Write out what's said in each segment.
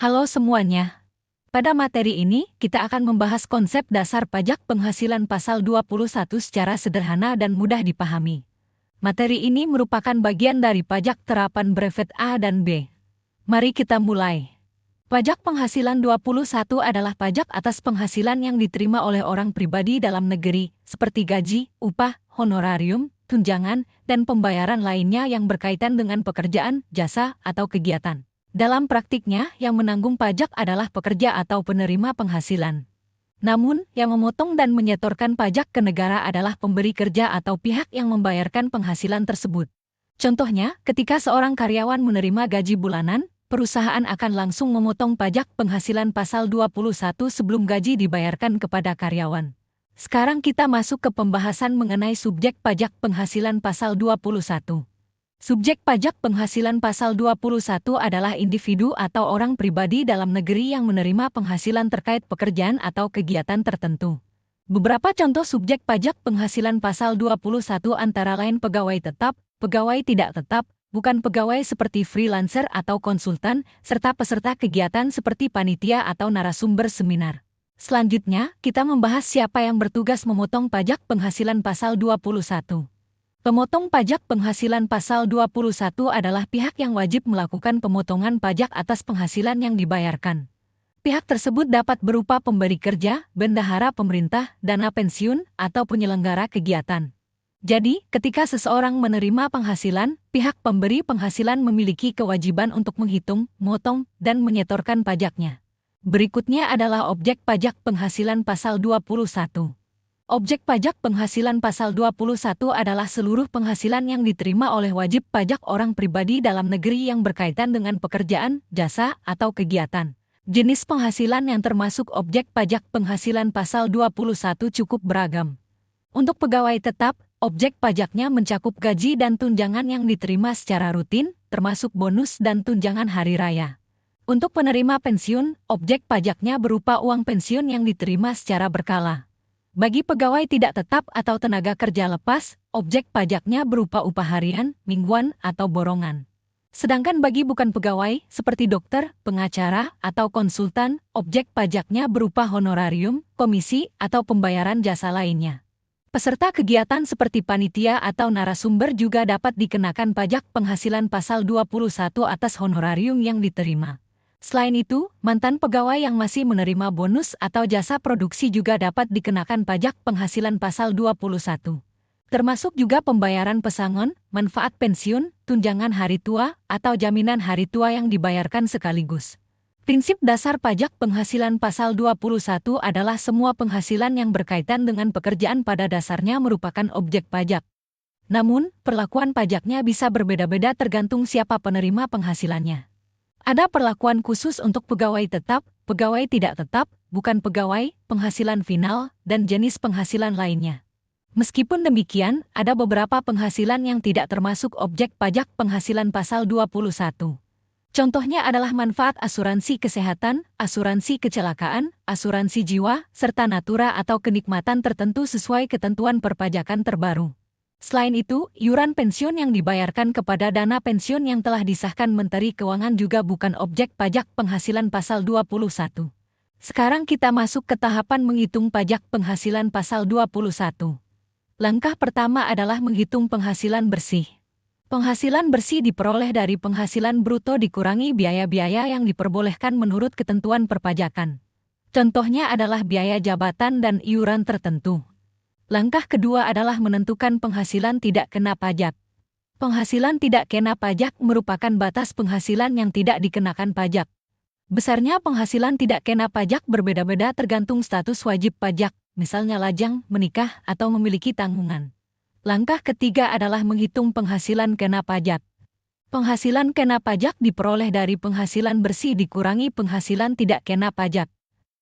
Halo semuanya. Pada materi ini, kita akan membahas konsep dasar pajak penghasilan pasal 21 secara sederhana dan mudah dipahami. Materi ini merupakan bagian dari pajak terapan brevet A dan B. Mari kita mulai. Pajak penghasilan 21 adalah pajak atas penghasilan yang diterima oleh orang pribadi dalam negeri, seperti gaji, upah, honorarium, tunjangan, dan pembayaran lainnya yang berkaitan dengan pekerjaan, jasa, atau kegiatan. Dalam praktiknya, yang menanggung pajak adalah pekerja atau penerima penghasilan. Namun, yang memotong dan menyetorkan pajak ke negara adalah pemberi kerja atau pihak yang membayarkan penghasilan tersebut. Contohnya, ketika seorang karyawan menerima gaji bulanan, perusahaan akan langsung memotong pajak penghasilan pasal 21 sebelum gaji dibayarkan kepada karyawan. Sekarang kita masuk ke pembahasan mengenai subjek pajak penghasilan pasal 21. Subjek pajak penghasilan pasal 21 adalah individu atau orang pribadi dalam negeri yang menerima penghasilan terkait pekerjaan atau kegiatan tertentu. Beberapa contoh subjek pajak penghasilan pasal 21 antara lain pegawai tetap, pegawai tidak tetap, bukan pegawai seperti freelancer atau konsultan, serta peserta kegiatan seperti panitia atau narasumber seminar. Selanjutnya, kita membahas siapa yang bertugas memotong pajak penghasilan pasal 21. Pemotong pajak penghasilan pasal 21 adalah pihak yang wajib melakukan pemotongan pajak atas penghasilan yang dibayarkan. Pihak tersebut dapat berupa pemberi kerja, bendahara pemerintah, dana pensiun, atau penyelenggara kegiatan. Jadi, ketika seseorang menerima penghasilan, pihak pemberi penghasilan memiliki kewajiban untuk menghitung, memotong, dan menyetorkan pajaknya. Berikutnya adalah objek pajak penghasilan pasal 21. Objek pajak penghasilan pasal 21 adalah seluruh penghasilan yang diterima oleh wajib pajak orang pribadi dalam negeri yang berkaitan dengan pekerjaan, jasa, atau kegiatan. Jenis penghasilan yang termasuk objek pajak penghasilan pasal 21 cukup beragam. Untuk pegawai tetap, objek pajaknya mencakup gaji dan tunjangan yang diterima secara rutin, termasuk bonus dan tunjangan hari raya. Untuk penerima pensiun, objek pajaknya berupa uang pensiun yang diterima secara berkala. Bagi pegawai tidak tetap atau tenaga kerja lepas, objek pajaknya berupa upah harian, mingguan, atau borongan. Sedangkan bagi bukan pegawai, seperti dokter, pengacara, atau konsultan, objek pajaknya berupa honorarium, komisi, atau pembayaran jasa lainnya. Peserta kegiatan seperti panitia atau narasumber juga dapat dikenakan pajak penghasilan pasal 21 atas honorarium yang diterima. Selain itu, mantan pegawai yang masih menerima bonus atau jasa produksi juga dapat dikenakan pajak penghasilan pasal 21. Termasuk juga pembayaran pesangon, manfaat pensiun, tunjangan hari tua, atau jaminan hari tua yang dibayarkan sekaligus. Prinsip dasar pajak penghasilan pasal 21 adalah semua penghasilan yang berkaitan dengan pekerjaan pada dasarnya merupakan objek pajak. Namun, perlakuan pajaknya bisa berbeda-beda tergantung siapa penerima penghasilannya. Ada perlakuan khusus untuk pegawai tetap, pegawai tidak tetap, bukan pegawai, penghasilan final, dan jenis penghasilan lainnya. Meskipun demikian, ada beberapa penghasilan yang tidak termasuk objek pajak penghasilan pasal 21. Contohnya adalah manfaat asuransi kesehatan, asuransi kecelakaan, asuransi jiwa, serta natura atau kenikmatan tertentu sesuai ketentuan perpajakan terbaru. Selain itu, iuran pensiun yang dibayarkan kepada dana pensiun yang telah disahkan Menteri Keuangan juga bukan objek pajak penghasilan pasal 21. Sekarang kita masuk ke tahapan menghitung pajak penghasilan pasal 21. Langkah pertama adalah menghitung penghasilan bersih. Penghasilan bersih diperoleh dari penghasilan bruto dikurangi biaya-biaya yang diperbolehkan menurut ketentuan perpajakan. Contohnya adalah biaya jabatan dan iuran tertentu. Langkah kedua adalah menentukan penghasilan tidak kena pajak. Penghasilan tidak kena pajak merupakan batas penghasilan yang tidak dikenakan pajak. Besarnya penghasilan tidak kena pajak berbeda-beda tergantung status wajib pajak, misalnya lajang, menikah, atau memiliki tanggungan. Langkah ketiga adalah menghitung penghasilan kena pajak. Penghasilan kena pajak diperoleh dari penghasilan bersih dikurangi penghasilan tidak kena pajak.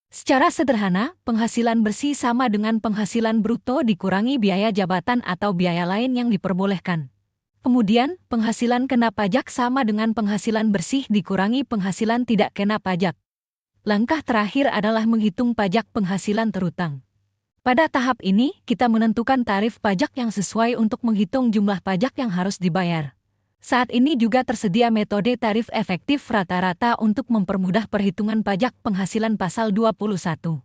Secara sederhana, penghasilan bersih sama dengan penghasilan bruto dikurangi biaya jabatan atau biaya lain yang diperbolehkan. Kemudian, penghasilan kena pajak sama dengan penghasilan bersih dikurangi penghasilan tidak kena pajak. Langkah terakhir adalah menghitung pajak penghasilan terutang. Pada tahap ini, kita menentukan tarif pajak yang sesuai untuk menghitung jumlah pajak yang harus dibayar. Saat ini juga tersedia metode tarif efektif rata-rata untuk mempermudah perhitungan pajak penghasilan pasal 21.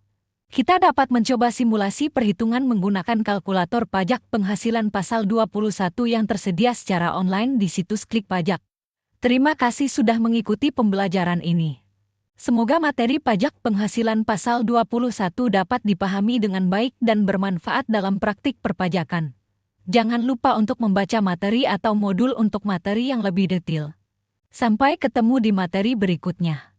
Kita dapat mencoba simulasi perhitungan menggunakan kalkulator pajak penghasilan pasal 21 yang tersedia secara online di situs Klik Pajak. Terima kasih sudah mengikuti pembelajaran ini. Semoga materi pajak penghasilan pasal 21 dapat dipahami dengan baik dan bermanfaat dalam praktik perpajakan. Jangan lupa untuk membaca materi atau modul untuk materi yang lebih detail. Sampai ketemu di materi berikutnya.